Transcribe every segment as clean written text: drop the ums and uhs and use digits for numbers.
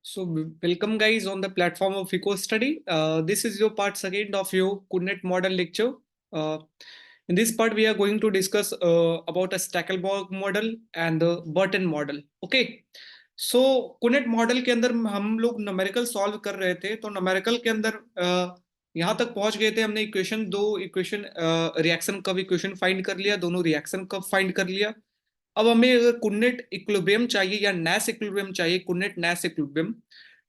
So welcome guys on the platform of EcoStudy. This is your part second of your CodeNet model lecture. In this part, we are going to discuss about a Stackelberg model and the Burton model. Okay. So CodeNet model के अंदर हम लोग numerical solve कर रहे थे, तो numerical के अंदर यहाँ तक पहुंच गए थे। हमने इक्वेशन रिएक्शन कब इक्वेशन फाइंड कर लिया, दोनों रिएक्शन कब फाइंड कर लिया। अब हमें अगर कुन्नेट इक्विलिब्रियम चाहिए या नैश इक्विलिब्रियम चाहिए, कुन्नेट नैश इक्विलिब्रियम,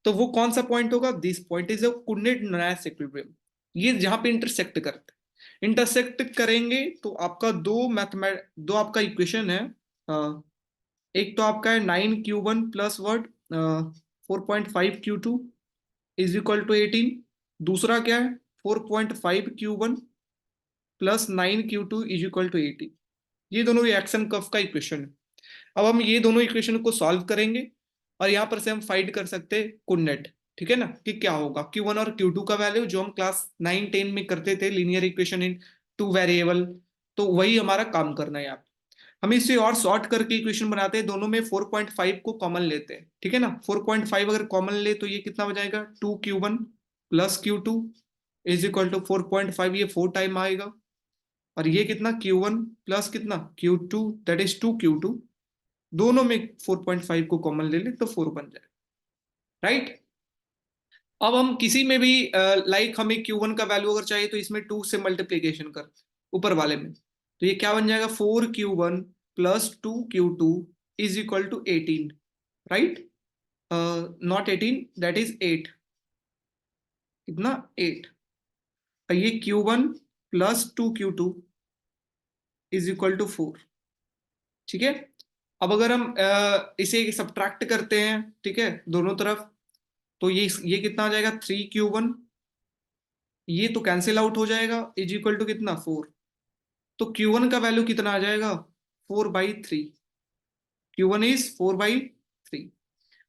तो वो कौन सा पॉइंट होगा? This point is a Cournot Nash equilibrium. ये जहां पे इंटरसेक्ट करते हैं, इंटरसेक्ट करेंगे तो आपका दो आपका इक्वेशन है। एक तो आपका है 9Q1 plus word 4.5Q2 is equal to 18। दूसरा क्या है? 4.5Q1 plus 9Q2 is equal to 18। ये दोनों रिएक्शन कर्व का इक्वेशन है। अब हम ये दोनों इक्वेशन को सॉल्व करेंगे और यहां पर से हम फाइंड कर सकते हैं कुन्नेट। ठीक है ना, कि क्या होगा Q1 और Q2 का वैल्यू, जो हम क्लास 9-10 में करते थे, linear equation in two variable. तो वही हमारा काम करना है यहाँ पे। हम इसे और शॉर्ट करके इक्वेशन बनाते हैं, दोनों में 4.5 को कॉमन लेते हैं। ठीक है ना, 4.5 अगर कॉमन ले तो ये कितना हो जाएगा? 2Q1 plus Q2 is equal to 4.5, ये 4 टाइम आएगा। और ये कितना? Q1 प्लस कितना Q2, दैट इज 2Q2। दोनों में 4.5 को कॉमन ले ले तो 4 बन जाए, राइट। अब हम किसी में भी लाइक हमें Q1 का वैल्यू अगर चाहिए तो इसमें 2 से मल्टीप्लीकेशन कर, ऊपर वाले में। तो ये क्या बन जाएगा? 4Q1 plus 2Q2 is equal to 18, right. Not 18, that is 8। कितना? 8। ये Q1 plus 2Q2 is equal to 4। ठीक है। अब अगर हम इसे सब्ट्रैक्ट करते हैं, ठीक है, दोनों तरफ, तो ये कितना आ जाएगा? 3Q1, ये तो कैंसिल आउट हो जाएगा, इज इक्वल टू कितना? 4। तो Q1 का वैल्यू कितना आ जाएगा? 4/3। Q1 is 4/3।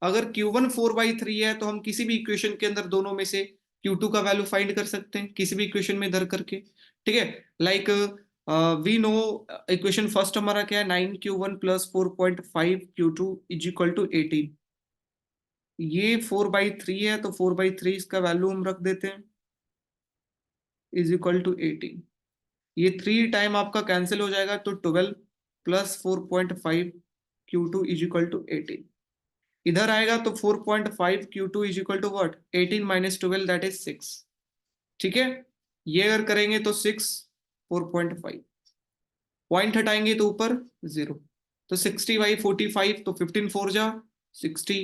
अगर Q1 4/3 है तो हम किसी भी इक्वेशन के अंदर दोनों में से Q2 का वैल्यू फाइंड कर सकते हैं, किसी भी इक्वेशन में धर करके। ठीक है, like we know equation first हमारा क्या है? 9Q1 plus 4.5Q2 is equal to 18। ये 4/3 है, तो 4/3 इसका वैल्यू हम रख देते हैं, इज इक्वल टू 18। ये 3 टाइम आपका कैंसिल हो जाएगा, तो 12 plus 4.5Q2 is equal to 18। इधर आएगा तो 4.5Q2 is equal to what? 18 minus 12, that is 6। ठीक है, ये अगर करेंगे तो 6, 4.5 पॉइंट हटाएंगे तो ऊपर 0। तो 60/45, तो 15 4 जा 60,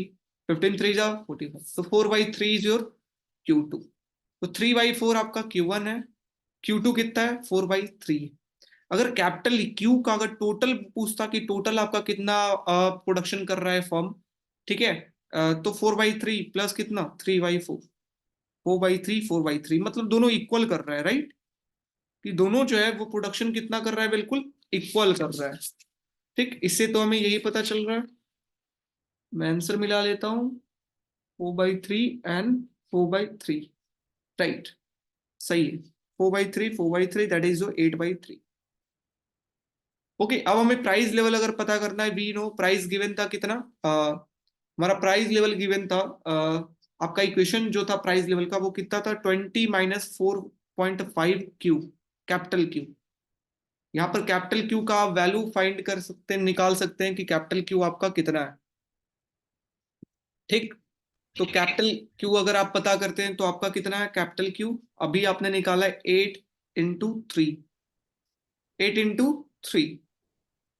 15 3 जा 45, तो 4/3 इज योर Q2। तो 3/4 आपका Q1 है, Q2 कितना है? 4/3। अगर कैपिटल Q का अगर टोटल पूछता कि टोटल आपका कितना प्रोडक्शन कर रहा है फॉर्म, ठीक है, तो 4/3 प्लस कितना? 3/4। 4/3 4/3 मतलब दोनों इक्वल कर रहा है, राइट। कि दोनों जो है वो प्रोडक्शन कितना कर रहा है? बिल्कुल इक्वल कर रहा है। ठीक, इससे तो हमें यही पता चल रहा है। मैं आंसर मिला लेता हूं, 4/3 एंड 4/3, राइट, सही है। 4/3 दैट इज जो 8/3। ओके, अब हमें प्राइस लेवल अगर पता करना है, वी नो प्राइस गिवन था कितना, हमारा प्राइस लेवल गिवन था, आपका इक्वेशन जो था प्राइस लेवल का वो कितना था? 20 माइनस 4.5Q, कैपिटल Q। यहाँ पर कैपिटल Q का वैल्यू फाइंड कर सकते हैं, निकाल सकते हैं कि कैपिटल Q आपका कितना है। ठीक, तो कैपिटल Q अगर आप पता करते हैं तो आपका कितना है कैपिटल Q? अभी आपने निकाला है 8 × 3, 8 × 3।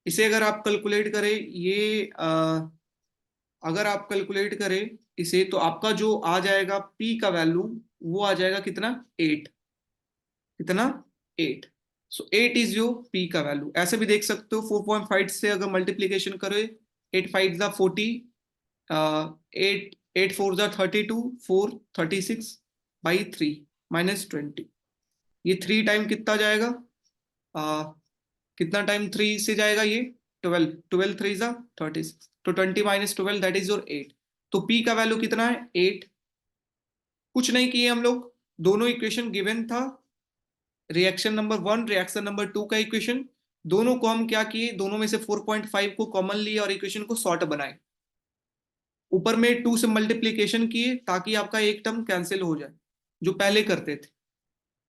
इसे अगर आप कैलकुलेट करें, ये अगर आप कैलकुलेट करें इसे, तो आपका जो आ जाएगा P का वैल्यू, वो आ जाएगा कितना? 8। कितना? 8। सो 8 इज जो P का वैल्यू। ऐसे भी देख सकते हो, 4.5 से अगर मल्टीप्लीकेशन करें, 8 5 जा 40, 8 8 4 जा 32, 4 36/3 माइनस 20। ये 3 टाइम कितना जाएगा? कितना टाइम 3 से जाएगा? ये 12, 12 3 जा 36, तो 20 माइनस 12 दैट इज योर 8। तो P का वैल्यू कितना है? 8। कुछ नहीं किए हम लोग, दोनों इक्वेशन गिवन था, रिएक्शन नंबर 1 रिएक्शन नंबर 2 का इक्वेशन, दोनों को हम क्या किए? दोनों में से 4.5 को कॉमन लिए और इक्वेशन को शॉर्ट बनाए। ऊपर में 2 से मल्टीप्लीकेशन किए ताकि आपका एक टर्म कैंसिल हो जाए जो पहले करते थे।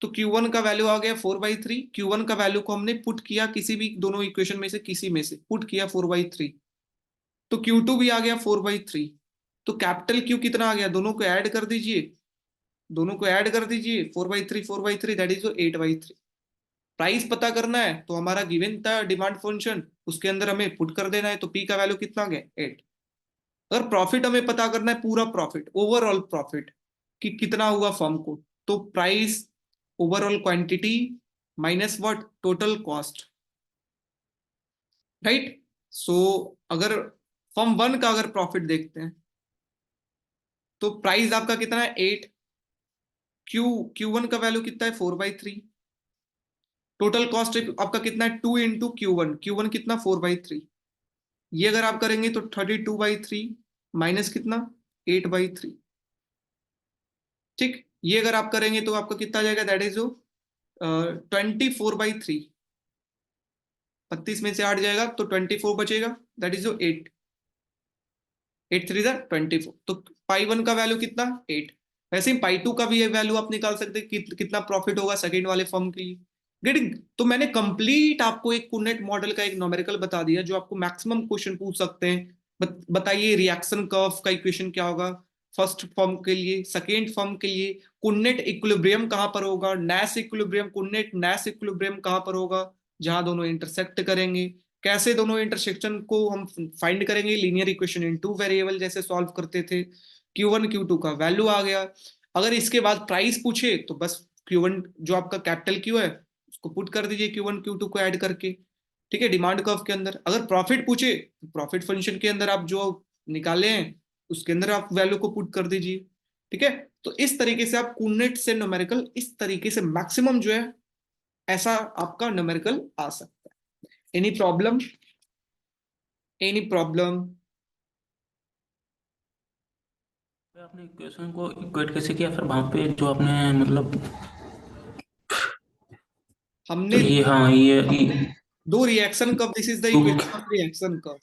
तो Q1 का वैल्यू आ गया 4/3। Q1 का वैल्यू को हमने पुट किया किसी भी दोनों इक्वेशन में से किसी में से पुट किया 4/3। तो Q2 भी आ गया 4/3। तो कैपिटल Q कितना आ गया, दोनों को ऐड कर दीजिए, दोनों को ऐड कर दीजिए, 4/3 दैट इज 8/3। प्राइस पता करना है तो हमारा गिवन था डिमांड फंक्शन, उसके अंदर हमें पुट कर देना है। तो P का वैल्यू कितना आ गया 8। अगर प्रॉफिट हमें पता करना है, पूरा प्रॉफिट, ओवरऑल प्रॉफिट कि कितना हुआ फर्म को, तो price overall quantity minus what, total cost, right. So अगर फर्म वन का अगर प्रॉफिट देखते हैं तो प्राइस आपका कितना है 8, Q1 का वैल्यू कितना है 4/3, टोटल कॉस्ट आपका कितना है 2 इंटू Q1 कितना 4/3। ये अगर आप करेंगे तो 32/3 माइनस कितना 8/3। ठीक, ये अगर आप करेंगे तो आपका कितना आ जाएगा, दैट इज 24/3। 32 में से 8 जाएगा तो 24 बचेगा, दैट इज 8। 8 3 24। तो पाई 1 का वैल्यू कितना 8। वैसे ही पाई 2 का भी वैल्यू आप निकाल सकते हैं कि कितना प्रॉफिट होगा सेकंड वाले फर्म के लिए। गेटिंग। तो मैंने कंप्लीट आपको एक कुनेट मॉडल का एक न्यूमेरिकल बता दिया जो आपको मैक्सिमम क्वेश्चन पूछ सकते हैं। बताइए रिएक्शन कर्व का इक्वेशन क्या होगा फर्स्ट फर्म के लिए, सेकेंड फर्म के लिए, कुनेट इक्विलिब्रियम कहां पर होगा, नैश इक्विलिब्रियम, कुनेट नैश इक्विलिब्रियम कहां पर होगा जहां दोनों इंटरसेक्ट करेंगे, कैसे दोनों इंटरसेक्शन को हम फाइंड करेंगे, लीनियर इक्वेशन इन 2 वेरिएबल जैसे सॉल्व करते थे। Q1 Q2 का वैल्यू आ गया। अगर इसके बाद प्राइस पूछे तो बस Q1 जो आपका कैपिटल Q है उसको पुट कर दीजिए Q1 Q2 को ऐड करके, ठीक है, डिमांड कर्व के अंदर। अगर प्रॉफिट पूछे तो प्रॉफिट फंक्शन के अंदर आप जो निकाले हैं उसके अंदर आप वैल्यू को पुट कर दीजिए, ठीक है। तो इस तरीके से आप कुनेट से न्यूमेरिकल इस तरीके से मैक्सिमम जो है ऐसा आपका न्यूमेरिकल आ सकता है। Any problem, any problem? आपने इक्वेशन को इक्वेट कैसे किया फिर वहां पे जो आपने मतलब। हमने तो ये हाँ ये दो reaction curve, this is the two. Equation of reaction curve.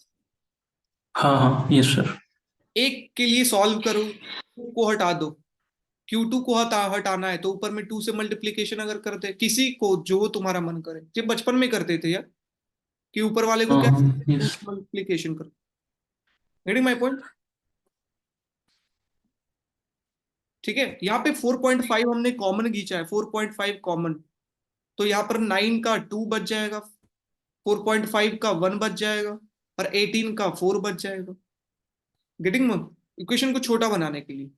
हाँ हाँ यस सर। एक के लिए सॉल्व करो, Q को हटा दो, Q2 को हटाना है तो ऊपर में 2 से मल्टीप्लीकेशन अगर करते हैं, किसी को जो तुम्हारा मन करे, जब बचपन में करते थे यार कि ऊपर वाले को हाँ क्या हाँ 2 यस। से मल्टीप्लीकेशन करो। Getting my point? ठीक है, यहाँ पे 4.5 हमने कॉमन खींचा है, 4.5 कॉमन, तो यहाँ पर 9 का 2 बच जाएगा, 4.5 का 1 बच जाएगा और 18 का 4 बच जाएगा। गेटिंग इक्वेशन को छोटा बनाने के लिए,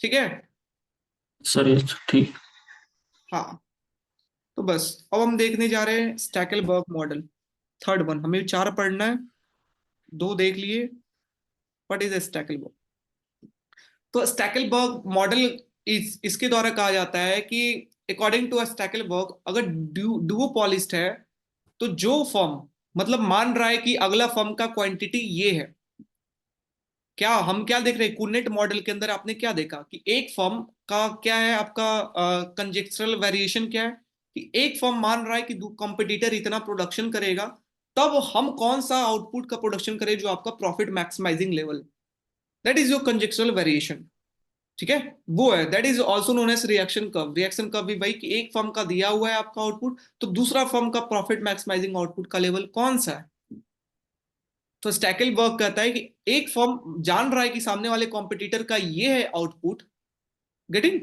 ठीक है। सर यस ठीक। हाँ, तो बस अब हम देखने जा रहे हैं स्टैकेलबर्ग मॉडल, थर्ड वन। हमें 4 पढ़ना है, 2 देख लिए। What is Stackelberg? तो स्टैकेलबर्ग मॉडल इसके द्वारा कहा जाता है कि अकॉर्डिंग टू स्टैकेलबर्ग अगर डुओपोलिस्ट है तो जो फर्म, मतलब मान रहा है कि अगला फर्म का क्वांटिटी ये है, क्या हम क्या देख रहे हैं कुनेट मॉडल के अंदर, आपने क्या देखा कि एक फर्म का क्या है आपका कंजेक्चरल वेरिएशन क्या है कि एक फर्म मान रहा है कि कंपटीटर इतना प्रोडक्शन करेगा तब हम कौन सा आउटपुट का प्रोडक्शन करें जो आपका profit maximising level, that is your conjectural variation, ठीक है। वो है that is also known as reaction curve. Reaction curve भी भाई कि एक फर्म का दिया हुआ है आपका आउटपुट तो दूसरा फर्म का प्रॉफिट मैक्सिमाइजिंग आउटपुट का लेवल कौन सा है। तो स्टैकेलबर्ग कहता है कि एक फर्म जान रहा है कि सामने वाले कॉम्पिटिटर का ये है आउटपुट, गेटिंग,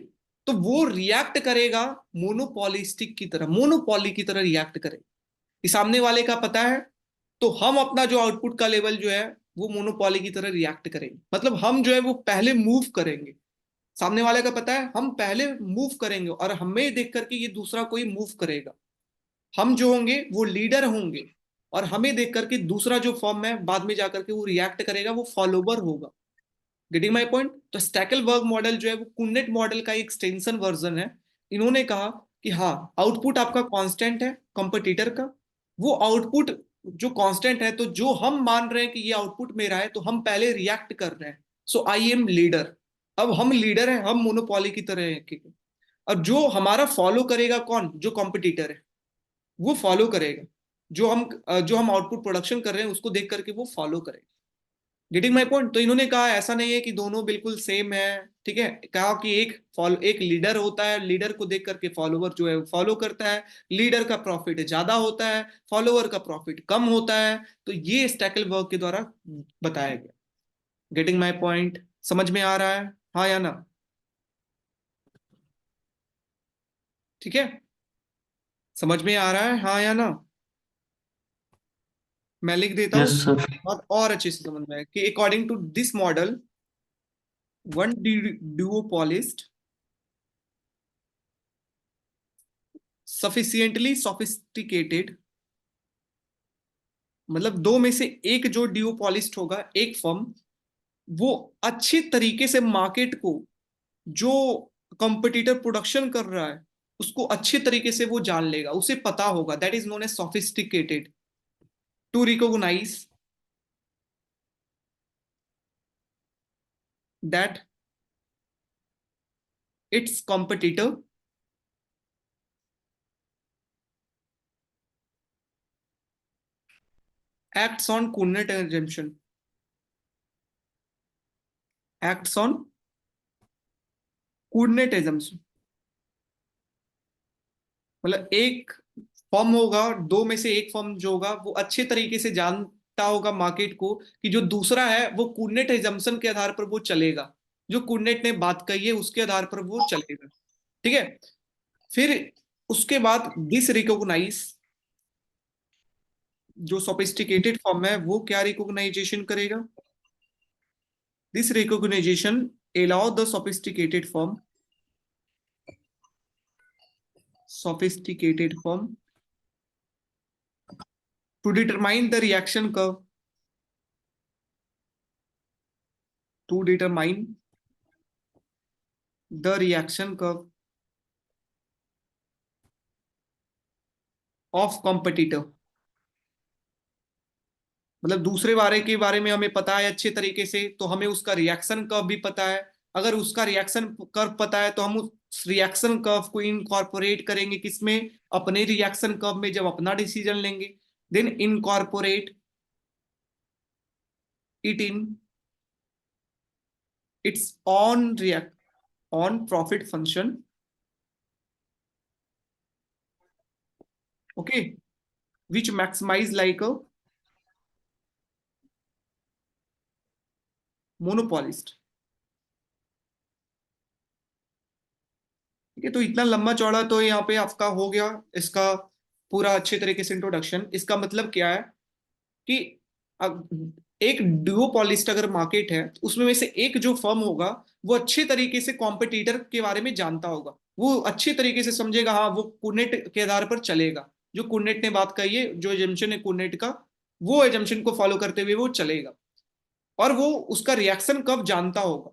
तो वो रिएक्ट करेगा मोनोपॉलिस्टिक की तरह, मोनोपॉली की तरह रिएक्ट करेगा कि सामने वाले का पता है तो हम अपना जो आउटपुट का लेवल जो है वो मोनोपॉली की तरह रिएक्ट करेंगे, मतलब हम जो है वो पहले मूव करेंगे। सामने वाले का पता है हम पहले मूव करेंगे और हमें देख करके ये दूसरा कोई मूव करेगा, हम जो होंगे वो लीडर होंगे और हमें देख करके दूसरा जो फॉर्म है बाद में जाकर के वो रिएक्ट करेगा, वो फॉलोवर होगा। Getting my point? तो स्टैकेलबर्ग मॉडल जो है वो कुनेट मॉडल का एक एक्सटेंशन वर्जन है। इन्होंने कहा कि हाँ आउटपुट आपका कांस्टेंट है कंपटीटर का, वो आउटपुट जो कांस्टेंट है तो जो हम मान रहे हैं कि ये आउटपुट मेरा है तो हम पहले रिएक्ट कर रहे हैं, सो आई एम लीडर। अब हम लीडर हैं, हम मोनोपोली की तरह हैं। और जो हमारा फॉलो करेगा कौन, जो कॉम्पिटिटर है वो फॉलो करेगा, जो हम आउटपुट प्रोडक्शन कर रहे हैं उसको देख करके वो फॉलो करेगा। Getting my point. तो इन्होंने कहा ऐसा नहीं है कि दोनों बिल्कुल सेम है, ठीक है, कहा कि एक लीडर होता है, लीडर को देख करके फॉलोवर जो है फॉलो करता है, लीडर का प्रॉफिट ज्यादा होता है, फॉलोवर का प्रॉफिट कम होता है। तो ये स्टैकेलबर्ग के द्वारा बताया गया। गेटिंग माय पॉइंट, समझ में आ रहा है, हाँ या ना? ठीक है, समझ में आ रहा है, हाँ या ना? मैं लिख देता हूँ, यस सर। और अच्छे से समझ में आए कि according to this model, one duopolist sufficiently sophisticated, मतलब दो में से एक जो ड्यूओपोलिस्ट होगा, एक फर्म, वो अच्छी तरीके से मार्केट को, जो कंपटीटर प्रोडक्शन कर रहा है उसको अच्छे तरीके से वो जान लेगा, उसे पता होगा, that is known as sophisticated, to recognise that its competitor acts on coordinate assumption, acts on coordinate assumption। मतलब एक फर्म होगा, दो में से एक फर्म जो होगा वो अच्छे तरीके से जानता होगा मार्केट को कि जो दूसरा है वो कूर्नेट एजम्पशन के आधार पर वो चलेगा, जो कूर्नेट ने बात कही है उसके आधार पर वो चलेगा, ठीक है। फिर उसके बाद दिस रिकॉग्नाइज, जो सोफिस्टिकेटेड फर्म है वो क्या रिकॉग्नाइजेशन करेगा, this recognisation allow the sophisticated firm, sophisticated firm to determine the reaction curve, to determine the reaction curve of competitor. मतलब दूसरे वारे के बारे में हमें पता है अच्छे तरीके से, तो हमें उसका रिएक्शन कर्व भी पता है। अगर उसका रिएक्शन कर्व पता है तो हम उस रिएक्शन कर्व को इनकॉर्पोरेट करेंगे किसमें, अपने रिएक्शन कर्व में, जब अपना डिसीजन लेंगे, then incorporate it in its own react on profit function, okay, which maximise like a monopolist. ठीक है, तो इतना लंबा चौड़ा तो यहाँ पे आपका हो गया, इसका पूरा अच्छे तरीके से इंट्रोडक्शन। इसका मतलब क्या है कि एक डुओपोलिस्ट अगर मार्केट है तो उसमें में से एक जो फर्म होगा वो अच्छे तरीके से कॉम्पिटिटर के बारे में जानता होगा, वो अच्छे तरीके से समझेगा, हाँ वो कुनेट के आधार पर चलेगा, जो कुनेट ने बात कही है, जो एजम्पशन है कुनेट का, वो एजम्पशन को फॉलो करते हुए वो चलेगा, और वो उसका रिएक्शन कब जानता होगा।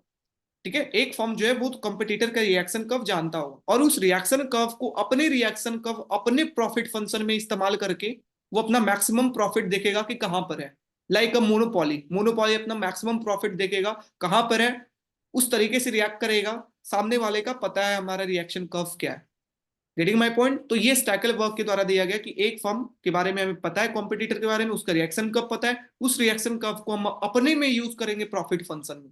ठीक है, एक फर्म जो है वो कंपटीटर का रिएक्शन कर्व जानता होगा, और उस रिएक्शन कर्व को अपने रिएक्शन कर्व अपने प्रॉफिट फंक्शन में इस्तेमाल करके वो अपना मैक्सिमम प्रॉफिट देखेगा कि कहां पर है। लाइक अ मोनोपॉली, मोनोपॉली अपना मैक्सिमम प्रॉफिट देखेगा कहां पर है, उस तरीके से रिएक्ट करेगा, सामने वाले का पता है हमारा रिएक्शन कर्व क्या है। Getting my point. तो ये स्टैकेलबर्ग के द्वारा दिया गया कि एक फर्म के बारे में हमें पता है, कॉम्पिटिटर के बारे में उसका रिएक्शन कर्व पता है, उस रिएक्शन कर्व को हम अपने में यूज करेंगे प्रॉफिट फंक्शन में।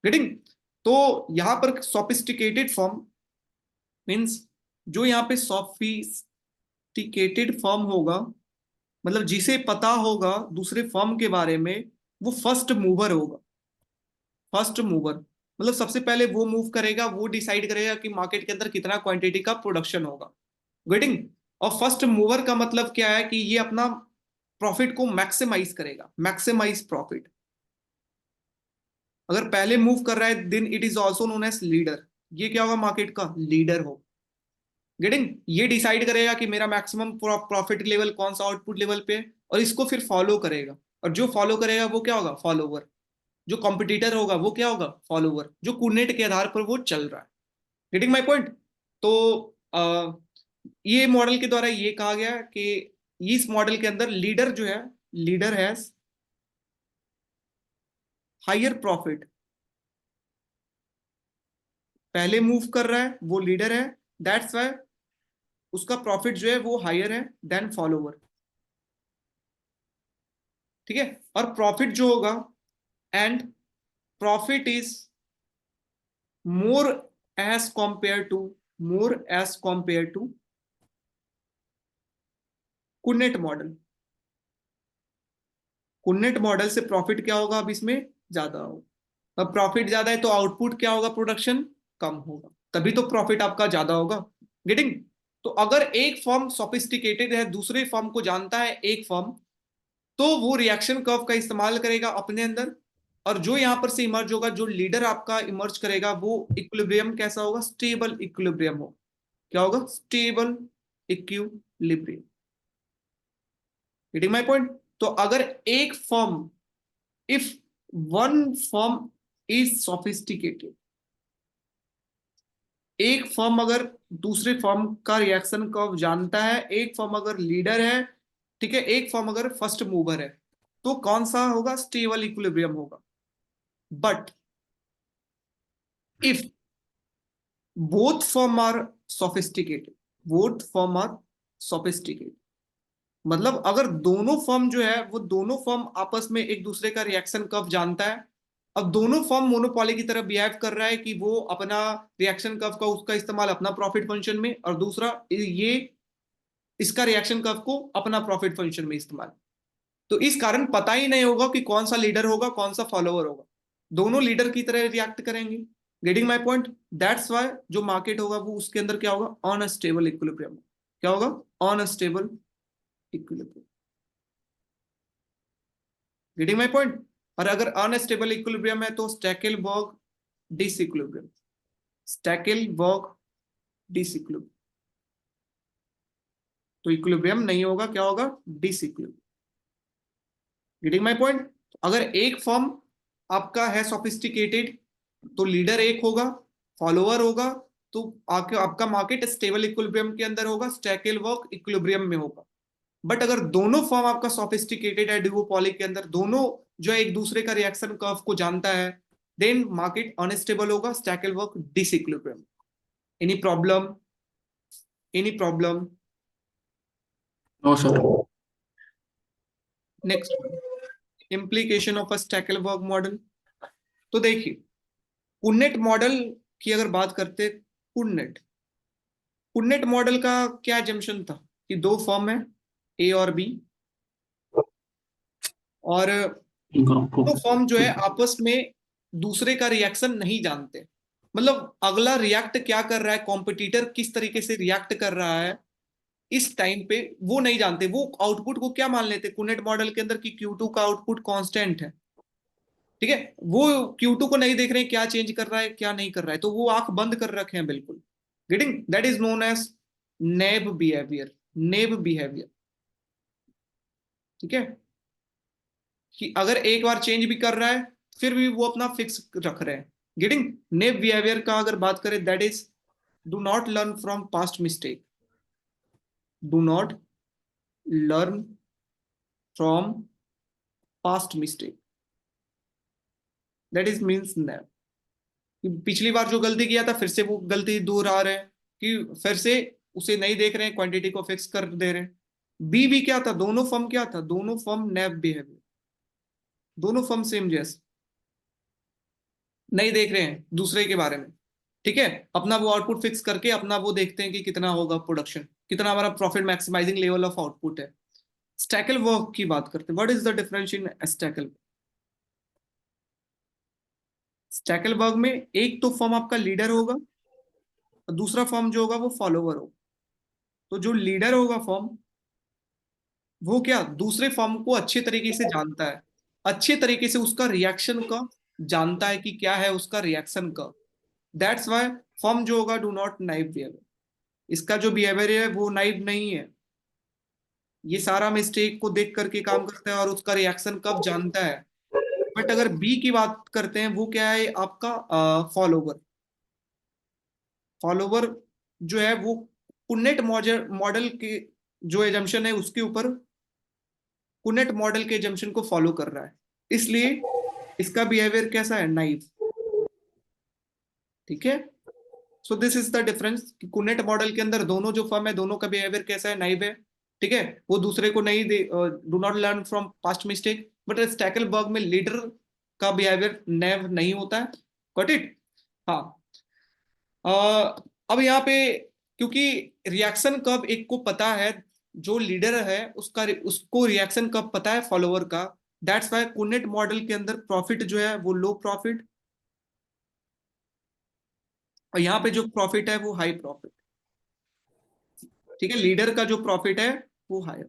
गेटिंग। तो यहां पर सोफिस्टिकेटेड फॉर्म मींस, जो यहाँ पे सोफिस्टिकेटेड फॉर्म होगा, मतलब जिसे पता होगा दूसरे फॉर्म के बारे में, वो फर्स्ट मूवर होगा। फर्स्ट मूवर मतलब सबसे पहले वो मूव करेगा, वो डिसाइड करेगा कि मार्केट के अंदर कितना क्वांटिटी का प्रोडक्शन होगा। गेटिंग। और फर्स्ट मूवर का मतलब क्या है कि ये अपना प्रॉफिट को मैक्सिमाइज करेगा, मैक्सिमाइज प्रॉफिट। अगर पहले मूव कर रहा है then it is also known as leader, ये क्या होगा, मार्केट का लीडर हो। गेटिंग। ये डिसाइड करेगा कि मेरा मैक्सिमम प्रॉफिट लेवल कौन सा आउटपुट लेवल पे है, और इसको फिर फॉलो करेगा, और जो फॉलो करेगा वो क्या होगा, फॉलोवर। जो कॉम्पिटिटर होगा वो क्या होगा, फॉलोवर, जो कुनेट के आधार पर वो चल रहा है। Getting my point. तो ये मॉडल के द्वारा ये कहा गया कि इस मॉडल के अंदर लीडर जो है, लीडर हैज हायर प्रॉफिट, पहले मूव कर रहा है वो लीडर है, दैट्स वाई उसका प्रॉफिट जो है वो हायर है देन फॉलोवर। ठीक है, और प्रॉफिट जो होगा and profit is more as compare to Cournot model. Cournot model से प्रॉफिट क्या होगा अब इसमें ज्यादा होगा। अब प्रॉफिट ज्यादा है तो आउटपुट क्या होगा, प्रोडक्शन कम होगा, तभी तो प्रॉफिट आपका ज्यादा होगा। गेटिंग? तो अगर एक फॉर्म सोफिस्टिकेटेड है, दूसरे फॉर्म को जानता है एक फॉर्म, तो वो रिएक्शन कर्व का इस्तेमाल करेगा अपने अंदर, और जो यहां पर से इमर्ज होगा, जो लीडर आपका इमर्ज करेगा, वो इक्विलिब्रियम कैसा होगा, स्टेबल इक्विलिब्रियम होगा। क्या होगा? Stable equilibrium. Getting my point? तो अगर एक form, if one form is sophisticated, एक फॉर्म अगर दूसरे फॉर्म का रिएक्शन कर्व जानता है, एक फॉर्म अगर लीडर है, ठीक है, एक फॉर्म अगर फर्स्ट मूवर है, तो कौन सा होगा? स्टेबल इक्विलिब्रियम होगा। But if both firm are sophisticated, both firm are sophisticated, मतलब अगर दोनों फॉर्म जो है, वो दोनों फॉर्म आपस में एक दूसरे का रिएक्शन कर्व जानता है, अब दोनों फॉर्म मोनोपोली की तरह बिहेव कर रहा है कि वो अपना रिएक्शन कर्व का उसका इस्तेमाल अपना प्रॉफिट फंक्शन में, और दूसरा ये इसका रिएक्शन कर्व को अपना प्रॉफिट फंक्शन में इस्तेमाल, तो इस कारण पता ही नहीं होगा कि कौन सा लीडर होगा, कौन सा फॉलोअर होगा। दोनों लीडर की तरह रिएक्ट करेंगे। Getting my point? That's why जो मार्केट होगा वो उसके अंदर क्या होगा? Unstable equilibrium. क्या होगा? Unstable equilibrium. Getting my point? और अगर अनस्टेबल इक्विलिब्रियम है तो स्टैकेलबर्ग डिसइक्विलिब्रियम, स्टैकेलबर्ग डिसइक्विलिब्रियम, तो इक्विलिब्रियम नहीं होगा, क्या होगा? डिसइक्विलिब्रियम। Getting my point? अगर एक फॉर्म आपका है सोफिस्टिकेटेड, तो लीडर एक होगा, फॉलोअर होगा, तो आपका मार्केट स्टेबल इक्विलिब्रियम के अंदर होगा, स्टैकेलबर्ग इक्विलिब्रियम में होगा। बट अगर दोनों फॉर्म आपका सोफिस्टिकेटेड है डुओपोली के अंदर, दोनों जो है एक दूसरे का रिएक्शन कर्व को जानता है, देन मार्केट अनस्टेबल होगा, Stackelberg disequilibrium. Any problem? Any problem? No sir. Next, implication of a Stackelberg model. तो देखिए, पुन्नेट मॉडल की अगर बात करते, पुन्नेट पुन्नेट मॉडल का क्या जम्पशन था कि दो फॉर्म है, ए और बी, और दोनों फॉर्म जो है आपस में दूसरे का रिएक्शन नहीं जानते, मतलब अगला रिएक्ट क्या कर रहा है, कॉम्पिटिटर किस तरीके से रिएक्ट कर रहा है इस टाइम पे, वो नहीं जानते। वो आउटपुट को क्या मान लेते कुनेट मॉडल के अंदर कि Q2 का आउटपुट कांस्टेंट है, ठीक है, वो Q2 को नहीं देख रहे हैं क्या चेंज कर रहा है क्या नहीं कर रहा है, तो वो आंख बंद कर रखे हैं बिल्कुल। Getting? That is known as neb behaviour, neb behaviour, ठीक है, कि अगर एक बार चेंज भी कर रहा है फिर भी वो अपना फिक्स रख रहे हैं। गेटिंग? नेब बिहेवियर का अगर बात करें, that is do not learn from past mistake, do not learn from past mistake, that is means नेब, पिछली बार जो गलती किया था फिर से वो गलती दोहरा रहे हैं, कि फिर से उसे नहीं देख रहे हैं, क्वांटिटी को फिक्स कर दे रहे हैं। बी भी क्या था, दोनों फर्म क्या था, दोनों फर्म नेब बिहेवियर, दोनों फर्म सेम जैसे, नहीं देख रहे हैं दूसरे के बारे में, ठीक है, अपना वो आउटपुट फिक्स करके अपना वो देखते हैं कि कितना होगा प्रोडक्शन, कितना हमारा profit maximising level of output है। स्टैकल वर्क की बात करते हैं, what is the difference in Stackelberg? Stackelberg में एक तो फॉर्म आपका लीडर होगा और दूसरा फॉर्म जो होगा वो फॉलोवर होगा। तो जो लीडर होगा फॉर्म, वो क्या दूसरे फॉर्म को अच्छे तरीके से जानता है, अच्छे तरीके से उसका रिएक्शन का जानता है कि क्या है उसका रिएक्शन का। दैट्स वाई फॉर्म जो होगा डू नॉट नाइव बिहेवियर, इसका जो बिहेवियर है वो नाइव नहीं है, ये सारा मिस्टेक को देख करके काम करता है और उसका रिएक्शन कब जानता है। बट अगर बी की बात करते हैं, वो क्या है आपका फॉलोवर, फॉलोवर जो है वो पुन्नेट मॉडल मॉडल के जो एजम्पशन है उसके ऊपर पुनेट मॉडल के जंक्शन को फॉलो कर रहा है, इसलिए इसका बिहेवियर कैसा है, नाइव, ठीक है। So this is the difference कि कुनेट मॉडल के अंदर दोनों जो फर्म है दोनों का बिहेवियर कैसा है, नाइव है, ठीक है, वो दूसरे को नहीं दे, do not learn from past mistake. But Stackelberg में लीडर का बिहेवियर नेव नहीं होता है। Got it? हाँ। अ, अब यहाँ पे क्योंकि रिएक्शन कर्व एक को पता है, जो लीडर है उसका, उसको रिएक्शन कर्व पता है फॉलोअर का, दैट्स वाई कुनेट मॉडल के अंदर प्रॉफिट जो है वो लो प्रॉफिट, और यहाँ पे जो प्रॉफिट है वो हाई प्रॉफिट। ठीक है, लीडर का जो प्रॉफिट है वो हाई।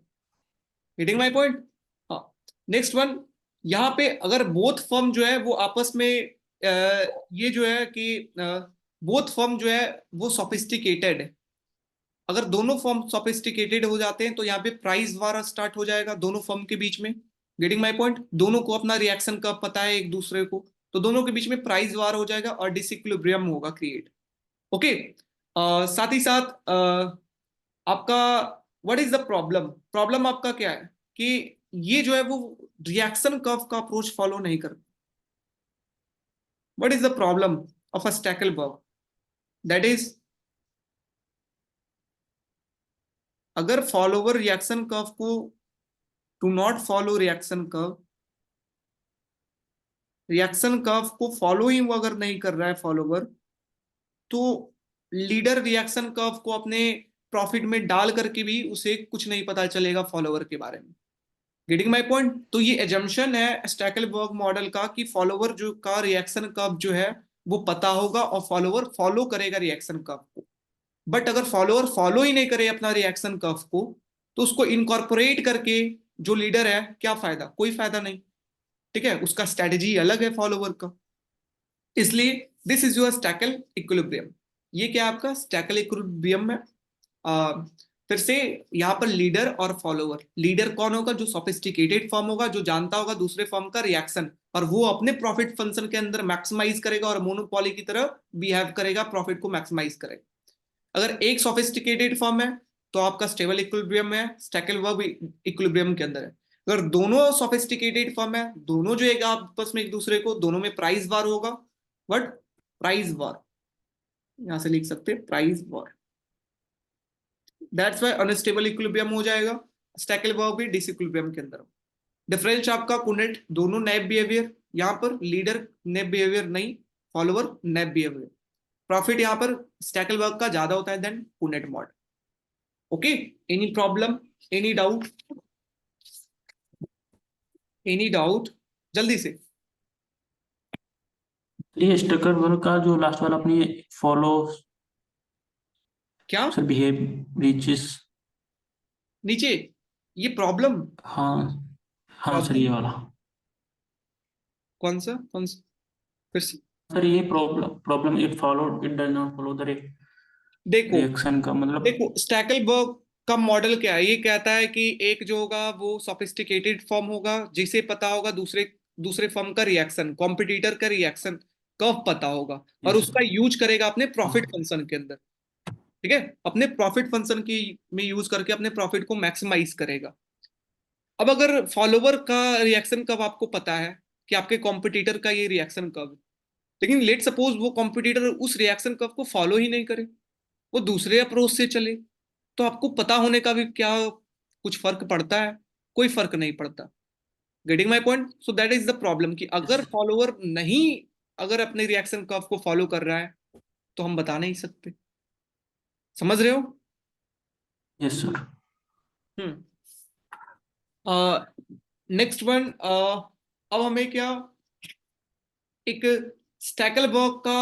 Getting my point? हाँ। नेक्स्ट वन, यहाँ पे अगर बोथ फर्म जो है वो आपस में ये जो है कि बोथ फर्म जो है वो सोफिस्टिकेटेड है, अगर दोनों फर्म सोफिस्टिकेटेड हो जाते हैं तो यहाँ पे प्राइस वार स्टार्ट हो जाएगा दोनों फर्म के बीच में। Getting my point? दोनों को अपना रिएक्शन कब पता है एक दूसरे को, तो दोनों के बीच में प्राइस वार हो जाएगा और डिसइक्विलिब्रियम होगा क्रिएट। ओके। साथ ही साथ आपका what is the problem? Problem आपका क्या है कि ये जो है वो रिएक्शन कर्व का अप्रोच फॉलो नहीं करता। What is the problem of a Stackelberg? That is, अगर फॉलोवर रिएक्शन कर्व को to not follow reaction curve को फॉलो ही वो अगर नहीं कर रहा है फॉलोवर, तो लीडर रिएक्शन कर्व को अपने प्रॉफिट में डाल करके भी उसे कुछ नहीं पता चलेगा फॉलोवर के बारे में। Getting my point? तो ये एजम्पशन है स्टैकलबर्ग मॉडल का कि फॉलोवर जो का रिएक्शन कर्व जो है वो पता होगा और फॉलोवर फॉलो करेगा रिएक्शन कर्व को। बट अगर फॉलोअर फॉलो ही नहीं करे अपना रिएक्शन कर्व को, तो उसको इनकॉर्पोरेट करके जो लीडर है क्या फायदा? कोई फायदा नहीं। ठीक है, उसका स्ट्रेटेजी अलग है फॉलोवर का। इसलिए दिस इज योर स्टैकल इक्विलिब्रियम। ये क्या आपका स्टैकल इक्विलिब्रियम है? आ, फिर से यहाँ पर लीडर और फॉलोवर, लीडर कौन होगा? जो सोफिस्टिकेटेड फॉर्म होगा, जो जानता होगा दूसरे फॉर्म का रिएक्शन, और वो अपने प्रॉफिट फंक्शन के अंदर मैक्सिमाइज करेगा और मोनोपोली की तरह बिहेव करेगा, प्रॉफिट को मैक्सिमाइज करेगा। अगर एक सोफिस्टिकेटेड फॉर्म है तो आपका स्टेबल इक्विलिब्रियम है, स्टैकलबर्ग इक्विलिब्रियम के अंदर है। अगर दोनों सोफिस्टिकेटेड फॉर्म है, दोनों जो एक आपस में एक दूसरे को, दोनों में प्राइस वार होगा। बट प्राइस वार यहां से लिख सकते हैं, price war, that's why unstable equilibrium हो जाएगा। स्टैकलबर्ग भी डिसइक्विलिब्रियम के अंदर। डिफरेंस आपका कुनेट, दोनों नेब बिहेवियर, यहां पर लीडर नेब बिहेवियर नहीं, फॉलोअर नेब बिहेवियर। प्रॉफिट यहां पर स्टैकलबर्ग का ज्यादा होता है then Cournot model. Okay, any problem, any doubt, any doubt? जल्दी से। ये स्टकर वर्क का जो लास्ट वाला अपनी फॉलो क्या सर बिहेव रीचेस। नीचे ये प्रॉब्लम? हाँ हाँ सर प्रॉब्लम ये वाला। कौन सा फिर से? सर ये problem problem it follow it does not follow the देखो, रिएक्शन का मतलब। देखो स्टैकलबर्ग का मॉडल क्या है? ये कहता है कि एक जो होगा वो सोफिस्टिकेटेड फॉर्म होगा, जिसे पता होगा दूसरे दूसरे फॉर्म का रिएक्शन, कॉम्पिटिटर का रिएक्शन कब पता होगा, और यस उसका सर। यूज करेगा अपने प्रॉफिट हाँ फंक्शन के अंदर। ठीक है, अपने प्रॉफिट फंक्शन की में यूज करके अपने प्रॉफिट को मैक्सिमाइज करेगा। अब अगर फॉलोवर का रिएक्शन कब आपको पता है कि आपके कॉम्पिटिटर का ये रिएक्शन कब है, लेकिन लेट सपोज वो कॉम्पिटिटर उस रिएक्शन कब को फॉलो ही नहीं करे, वो दूसरे अप्रोच से चले, तो आपको पता होने का भी क्या कुछ फर्क पड़ता है? कोई फर्क नहीं पड़ता। Getting my point? So that is the problem कि यस अगर फॉलोअर नहीं, अगर अपने रिएक्शन कर्व को फॉलो कर रहा है तो हम बता नहीं सकते। समझ रहे हो? Yes sir. Hmm. Next one, अब हमें क्या, एक स्टैकलबर्ग का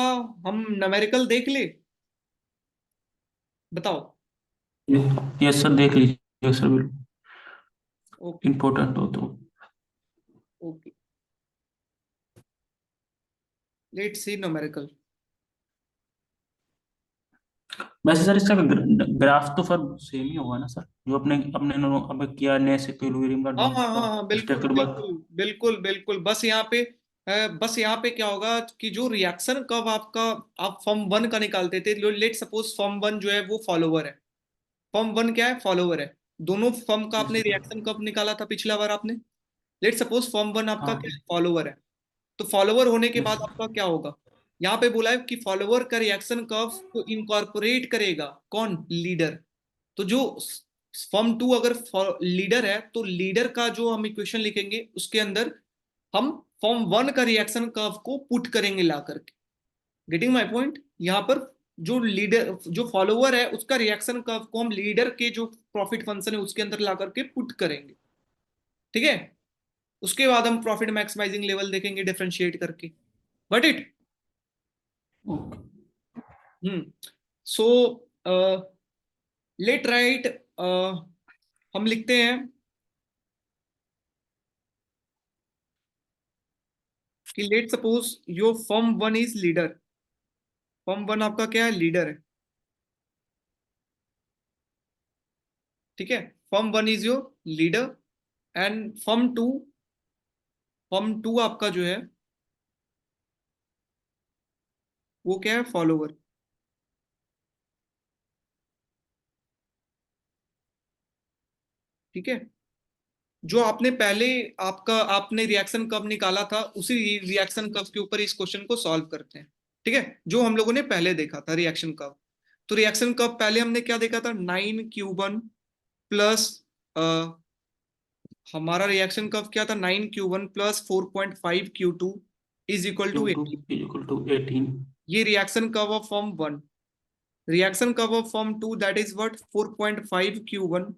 हम न्यूमेरिकल देख ले, बताओ। यस सर देख लीजिए सर बिल्कुल ओके। इम्पोर्टेंट हो तो। Okay, let's see numerical. वैसे सर इसका ग्राफ तो सर सेम ही होगा ना सर, जो अपने अपने अब किया नेस इक्विलिब्रियम का हाँ हाँ दोनों हाँ हाँ, का बिल्कुल स्ट्रक्चर वर्क। बिल्कुल बिल्कुल बिल्कुल। बस यहाँ पे क्या होगा कि जो रिएक्शन कब आपका, आप फॉर्म वन का निकालते थे, लेट सपोज फॉर्म वन जो है वो फॉलोवर है। फॉर्म वन क्या है? फॉलोवर है। दोनों फॉर्म का यस आपने सर। रिएक्शन कब निकाला था पिछला बार आपने? लेट सपोज फॉर्म वन आपका क्या है? हाँ फॉलोवर है। तो फॉलोवर होने के यस बाद आपका क्या होगा? यहाँ पे बोला है कि फॉलोवर का रिएक्शन कर्व को इनकॉर्पोरेट करेगा कौन? लीडर। तो जो फॉर्म टू अगर लीडर है, तो लीडर का जो हम इक्वेशन लिखेंगे उसके अंदर हम फॉर्म 1 का रिएक्शन कर्व को पुट करेंगे ला करके। Getting my point? यहाँ पर जो लीडर जो फॉलोअर है उसका रिएक्शन कर्व को हम लीडर के जो प्रॉफिट फंक्शन है उसके अंदर ला करके पुट करेंगे, ठीक है। उसके बाद हम प्रॉफिट मैक्सिमाइजिंग लेवल देखेंगे डिफरेंशिएट करके। But it okay. So let right, हम लिखते हैं कि let suppose your firm 1 is leader. Firm 1 आपका क्या है? लीडर है, ठीक है। Firm 1 is your leader and firm 2 आपका जो है वो क्या है? फॉलोवर, ठीक है। जो आपने पहले आपने रिएक्शन कर्व निकाला था उसी रिएक्शन कर्व के ऊपर इस क्वेश्चन को सॉल्व करते हैं, ठीक है। जो हम लोगों ने पहले देखा था रिएक्शन कर्व, तो रिएक्शन कर्व पहले हमने क्या देखा था? 9Q1 प्लस हमारा रिएक्शन कर्व क्या था? 9Q1 plus 4.5Q2 is equal to Q2 80। is equal to 18। ये reaction curve of firm 1। Reaction curve of firm 2 that is what? 4.5Q1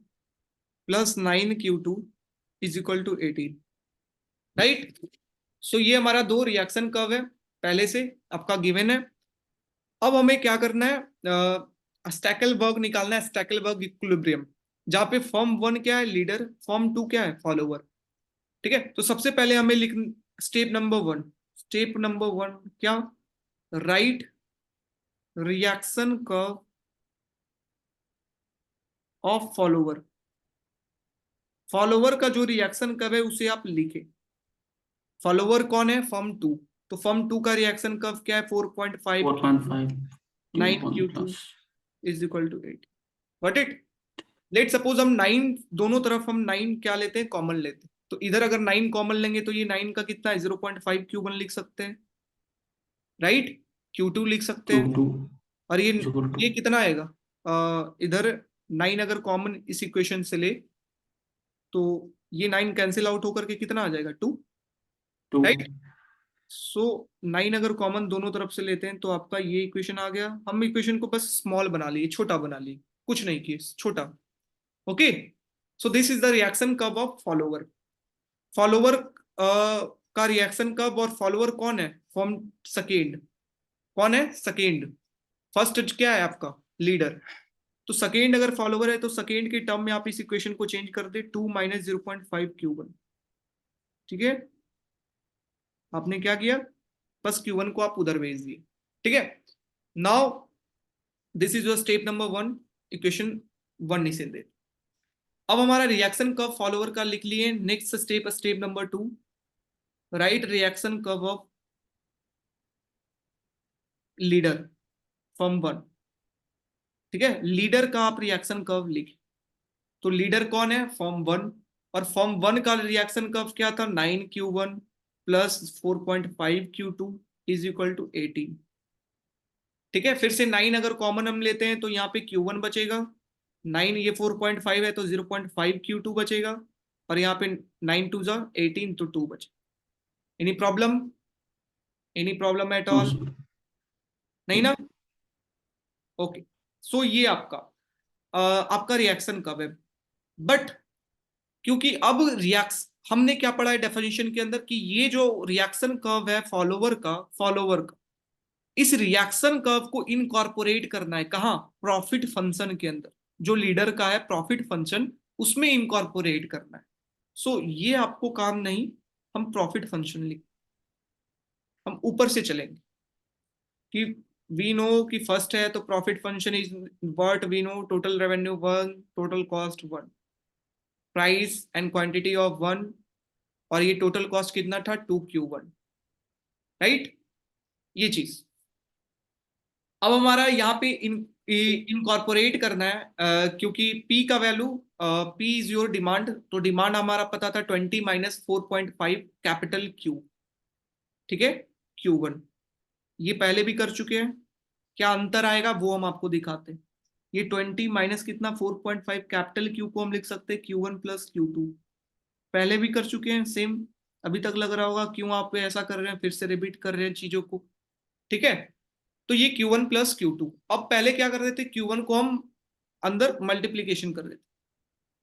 plus 9Q2 is equal to 18, right. So ये हमारा दो reaction curve है, पहले से आपका given है। अब हमें क्या करना है? स्टैकेलबर्ग निकालना है, स्टैकेलबर्ग इक्विलिब्रियम, जहां पे फॉर्म 1 क्या है? लीडर, फॉर्म 2 क्या है? फॉलोवर, ठीक है। तो सबसे पहले हमें लिख स्टेप नंबर 1 क्या? Right reaction curve of follower. Follower का जो रिएक्शन कर्व है उसे आप लिखें। फॉलोवर कौन है? फॉर्म 2। तो फॉर्म 2 का रिएक्शन कर्व क्या है? 4.5 4.5 Q1 9Q2 plus is equal to 8। What it? Let suppose हम 9 दोनों तरफ हम 9 क्या लेते हैं? कॉमन लेते हैं। तो इधर अगर 9 कॉमन लेंगे तो ये 9 का कितना है? 0.5Q1 लिख सकते हैं, राइट। Q2 लिख सकते हैं। Q2 और ये is equal to ये कितना आएगा? इधर 9 अगर कॉमन इस इक्वेशन से ले तो ये 9 कैंसिल आउट होकर के कितना आ जाएगा? 2, 2। राइट। सो 9 अगर कॉमन दोनों तरफ से लेते हैं तो आपका ये इक्वेशन आ गया। हम इक्वेशन को बस स्मॉल बना लिए, छोटा बना लिए, कुछ नहीं किए, छोटा। Okay, so this is the reaction curve of follower. Follower का रिएक्शन कर्व, और फॉलोवर कौन है? Form second. कौन है? सेकेंड। फर्स्ट क्या है आपका? लीडर। तो सेकेंड अगर फॉलोवर है तो सेकेंड के टर्म में आप इस इक्वेशन को चेंज कर दे, 2 माइनस 0.5Q1, ठीक है। आपने क्या किया? बस Q1 को आप उधर भेज दिए, ठीक है। Now this is your step number 1, equation 1 इसे दे। अब हमारा रिएक्शन कर्व फॉलोवर का लिख लिए। Next step, step number 2, right reaction curve of leader, form 1, ठीक है। लीडर का आप रिएक्शन कर्व लिख। तो लीडर कौन है? फॉर्म 1। और फॉर्म 1 का रिएक्शन कर्व क्या था? 9Q1 plus 4.5Q2 is equal to 18, ठीक है। फिर से 9 अगर कॉमन हम लेते हैं तो यहाँ पे Q1 बचेगा, 9 ये 4.5 है तो 0.5Q2 बचेगा, और यहाँ पे 9 2 जा 18 तो 2 बचे। Any problem? Any problem at No, all? sir। नहीं ना? ओके, सो ये आपका रिएक्शन कर्व है। बट क्योंकि अब रिएक्स हमने क्या पढ़ा है डेफिनेशन के अंदर कि ये जो रिएक्शन कर्व है फॉलोवर का इस रिएक्शन कर्व को इनकॉर्पोरेट करना है कहाँ? प्रॉफिट फंक्शन के अंदर। जो लीडर का है प्रॉफिट फंक्शन, उसमें इनकॉर्पोरेट करना है। सो ये आपको काम नहीं, हम प्रॉफिट फंक्शन लिख, हम ऊपर से चलेंगे कि वी नो कि फर्स्ट है तो profit function is what we know, total revenue 1, total cost 1, price and quantity of 1, और ये टोटल कॉस्ट कितना था? 2Q1, right. ये चीज अब हमारा यहाँ पे इनकॉर्पोरेट करना है, क्योंकि P का value, P is your demand, तो डिमांड हमारा पता था 20 माइनस 4.5 कैपिटल Q, ठीक है। Q1 ये पहले भी कर चुके हैं। क्या अंतर आएगा वो हम आपको दिखाते हैं। ये 20 माइनस कितना? 4.5 कैपिटल Q को हम लिख सकते हैं Q1 प्लस Q2, पहले भी कर चुके हैं सेम। अभी तक लग रहा होगा क्यों आप ऐसा कर रहे हैं, फिर से रिपीट कर रहे हैं चीजों को, ठीक है। तो ये Q1 प्लस Q2, अब पहले क्या कर रहे थे, Q1 को हम अंदर मल्टीप्लीकेशन कर रहे थे,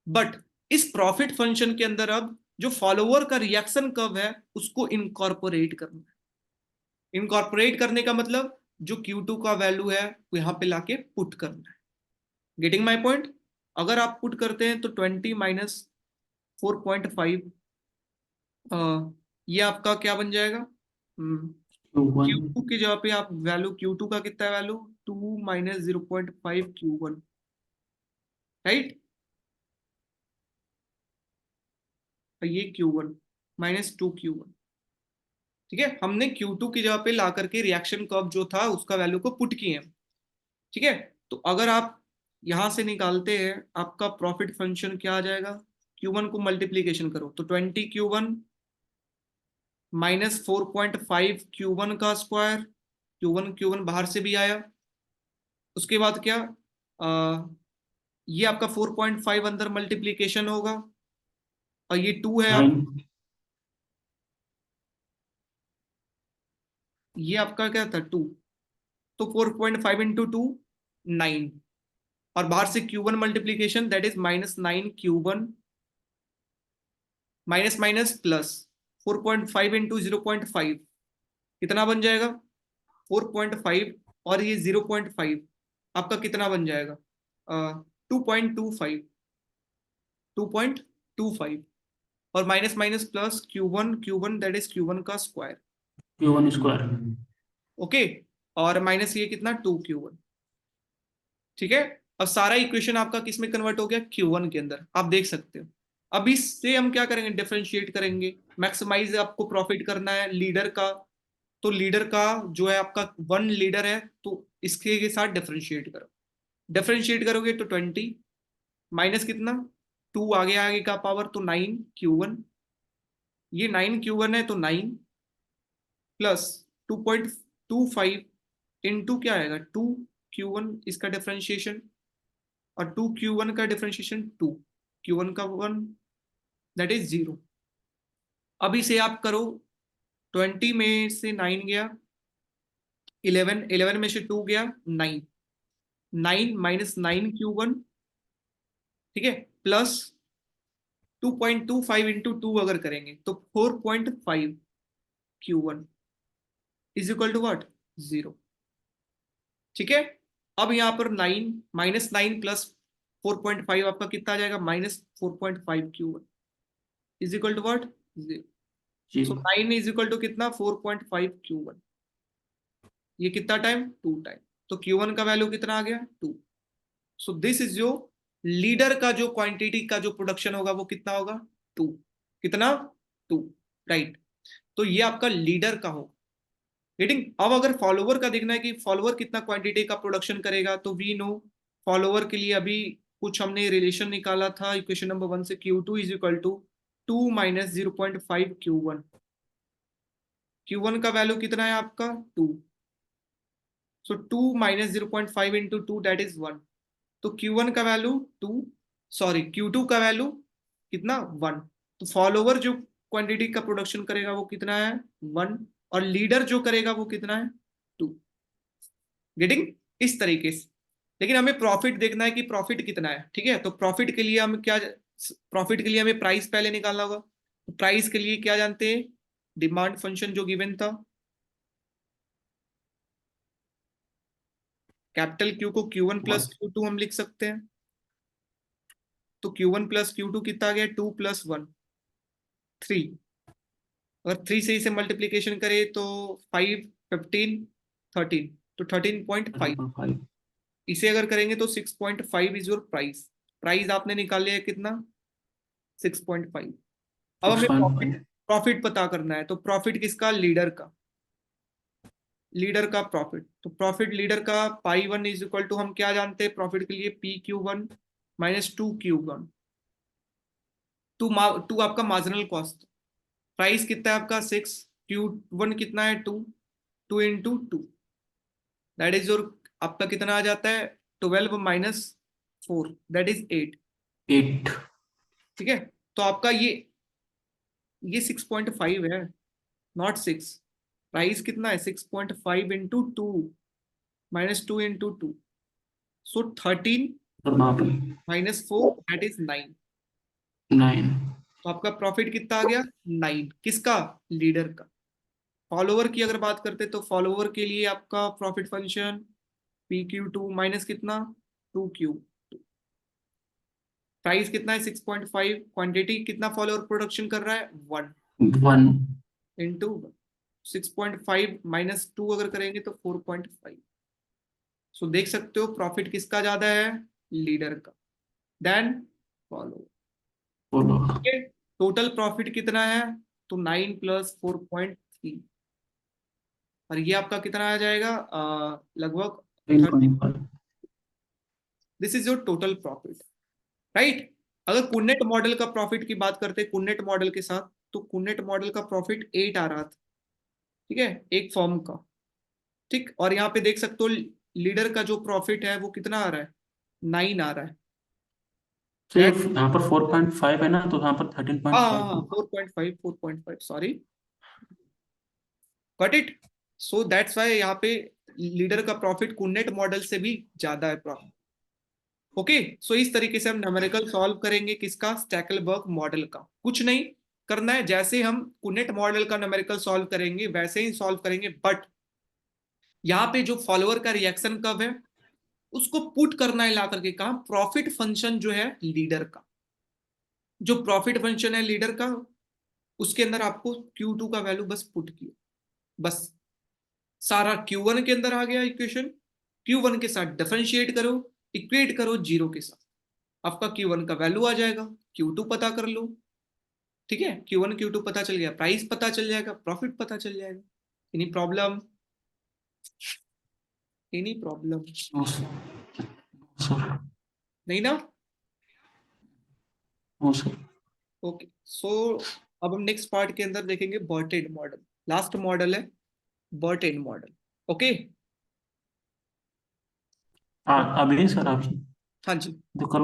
बट इस प्रॉफिट फंक्शन के अंदर अब जो फॉलोवर का रिएक्शन कर्व है उसको इनकॉर्पोरेट करना है। इनकॉर्पोरेट करने का मतलब जो Q2 का वैल्यू है वो यहां पे लाके पुट करना है। Getting my point? अगर आप पुट करते हैं तो 20 माइनस 4.5, ये आपका क्या बन जाएगा, Q1 Q2 की जगह पे आप वैल्यू, Q2 का कितना है वैल्यू, 2 माइनस 0.5 Q1, राइट। ये Q1 माइनस 2 Q1, ठीक है। हमने Q2 की जगह पे ला करके रिएक्शन कर्व जो था उसका वैल्यू को पुट किए हैं, ठीक है। तो अगर आप यहां से निकालते हैं आपका प्रॉफिट फंक्शन क्या आ जाएगा, Q1 को मल्टीप्लीकेशन करो तो 20 Q1 माइनस 4.5 Q1 का स्क्वायर, Q1 बाहर से भी आया, उसके बाद क्या, ये आपका 4.5 अंदर मल्टीप्लीकेशन होगा, और ये 2 है आप, 9 ये आपका क्या था 2, तो 4.5 इंटू 2 9, और बाहर से Q1 multiplication that is -9 Q1 minus minus plus 4.5 into 0.5 कितना बन जाएगा 4.5, और ये 0.5 आपका कितना बन जाएगा 2.25, 2.25, और minus minus plus Q1 that is Q1 का स्क्वायर, Q1 स्क्वायर। ओके, और माइनस ये कितना 2 Q1, ठीक है। अब सारा इक्वेशन आपका किस में कन्वर्ट हो गया, Q1 के अंदर, आप देख सकते हो। अब इससे हम क्या करेंगे, डिफरेंशिएट करेंगे, मैक्सिमाइज आपको प्रॉफिट करना है लीडर का, तो लीडर का जो है आपका 1 लीडर है, तो इसके के साथ डिफरेंशिएट करो, डिफरेंशिएट करोगे तो 20 माइनस कितना 2, आगे आगे का पावर तो 9 Q1, ये 9 Q1 है तो 9 प्लस 2.25 इंटू क्या आएगा 2 Q1 इसका डिफरेंशिएशन, और 2 Q1 का डिफरेंशिएशन 2, Q1 का 1 दैट इज 0। अभी से आप करो, 20 में से 9 गया 11, 11 में से 2 गया 9, 9 माइनस 9 Q1, ठीक है, प्लस 2.25 इंटू 2 अगर करेंगे तो 4.5 Q1 is equal to what 0, ठीक है। अब यहाँ पर 9 माइनस 9 प्लस 4.5 आपका कितना आ जाएगा, -4.5 Q1 is equal to what 0। So 0 9 is equal to कितना 4.5 Q1, ये कितना टाइम 2 टाइम, तो Q1 का वैल्यू कितना आ गया 2। सो दिस इज जो लीडर का जो क्वांटिटी का जो प्रोडक्शन होगा वो कितना होगा 2, कितना 2, राइट। तो ये आपका लीडर का होगा। गेटिंग? अब अगर फॉलोवर का देखना है कि फॉलोवर कितना क्वांटिटी का प्रोडक्शन करेगा, तो वी नो फॉलोवर के लिए अभी कुछ हमने रिलेशन निकाला था इक्वेशन नंबर 1 से, Q2 is equal to 2 minus 0.5 Q1, Q1 का वैल्यू कितना है आपका 2, सो 2 माइनस 0.5 इंटू 2 दैट इज 1, तो Q1 का वैल्यू 2, सॉरी Q2 का वैल्यू कितना 1, तो फॉलोवर जो क्वांटिटी का प्रोडक्शन करेगा वो कितना है 1, और लीडर जो करेगा वो कितना है 2। गेटिंग? इस तरीके से। लेकिन हमें प्रॉफिट देखना है कि प्रॉफिट कितना है, ठीक है। तो प्रॉफिट के लिए हम क्या, प्रॉफिट के लिए हमें प्राइस पहले निकालना होगा, तो प्राइस के लिए क्या जानते हैं, डिमांड फंक्शन जो गिवन था, कैपिटल Q को Q1 प्लस Q2 हम लिख सकते हैं, तो Q1 प्लस Q2 कितना आ गया 2 प्लस 1 3, अगर 3 से इसे मल्टीप्लीकेशन करें तो 5 15 13, तो 13.5, 13.5 इसे अगर करेंगे तो 6.5 इज योर प्राइस, प्राइस आपने निकाल लिया है कितना 6.5। अब हमें 6.5 प्रॉफिट, प्रॉफिट पता करना है, तो प्रॉफिट किसका, लीडर का, लीडर का प्रॉफिट, तो प्रॉफिट लीडर का पाई 1 इज इक्वल टू, हम क्या जानते हैं प्रॉफिट के लिए PQ1 माइनस 2 Q1, टू आपका मार्जिनल कॉस्ट, प्राइस कितना है आपका 6, Q1 कितना है 2, 2 इंटू 2 दैट इज योर, आपका कितना आ जाता है 12 माइनस 4 दैट इज 8, 8 ठीक है। तो आपका ये ये 6.5 है, नॉट 6। प्राइस कितना है? 6.5 इंटू 2 माइनस 2 इंटू 2, सो 13 और वहां पे माइनस 4 दैट इज 9। 9। तो आपका प्रॉफिट कितना आ गया? 9। किसका? लीडर का। फॉलोवर की अगर बात करते तो फॉलोवर के लिए आपका प्रॉफिट फंक्शन PQ2 माइनस कितना? 2Q। प्राइस कितना है? 6.5। क्वांटिटी कितना फॉलोअर प्रोडक्शन कर रहा है? 1 1। इंटू 6.5 माइनस 2 अगर करेंगे तो 4.5। सो देख सकते हो प्रॉफिट किसका ज्यादा है? लीडर का देन फॉलोअर। बोलो। टोटल प्रॉफिट कितना है? तो 9 प्लस 4.3, और ये आपका कितना आ जाएगा? लगभग 30। 3.5। This is your total profit, right. अगर कुन्नेट मॉडल का प्रॉफिट की बात करते हैं कुन्नेट मॉडल के साथ, तो कुन्नेट मॉडल का प्रॉफिट 8 आ रहा था, ठीक है, एक फॉर्म का। ठीक, और यहाँ पे देख सकते हो लीडर का जो प्रॉफिट है वो कितना आ रहा है? 9 आ रहा है। तो ये दैट, यहाँ पर 4.5 है ना, तो यहाँ पर हाँ 13.5 हाँ हाँ, होगा। 4.5, 4.5, sorry, got it. So that's why यहाँ पे लीडर का प्रॉफिट कुन्नेट मॉडल से भी ज्यादा है प्रॉफिट। ओके, सो इस तरीके से हम न्यूमेरिकल सॉल्व करेंगे किसका? स्टैकलबर्ग मॉडल का। कुछ नहीं करना है, जैसे हम कुनेट मॉडल का न्यूमेरिकल सॉल्व करेंगे वैसे ही सॉल्व करेंगे, बट यहाँ पे जो फॉलोअर का रिएक्शन कर्व है उसको पुट करना है ला करके कहा प्रॉफिट फंक्शन जो है लीडर का। जो प्रॉफिट फंक्शन है लीडर का उसके अंदर आपको Q2 का वैल्यू बस पुट किया, बस सारा Q1 के अंदर आ गया इक्वेशन। Q1 के साथ डिफरेंशिएट करो, इक्वेट करो जीरो के साथ, आपका Q1 का वैल्यू आ जाएगा। Q2 पता कर लो, ठीक है, Q1 Q2 पता चल गया, प्राइस पता चल जाएगा, प्रॉफिट पता चल जाएगा। Any problem? Any problem? No sir. Sir. नहीं ना? No sir. ओके, सो अब हम नेक्स्ट पार्ट के अंदर देखेंगे बर्टेड मॉडल। लास्ट मॉडल है बर्टेड मॉडल। ओके, हाँ, अभी सर अभी हाँ जी। तो कल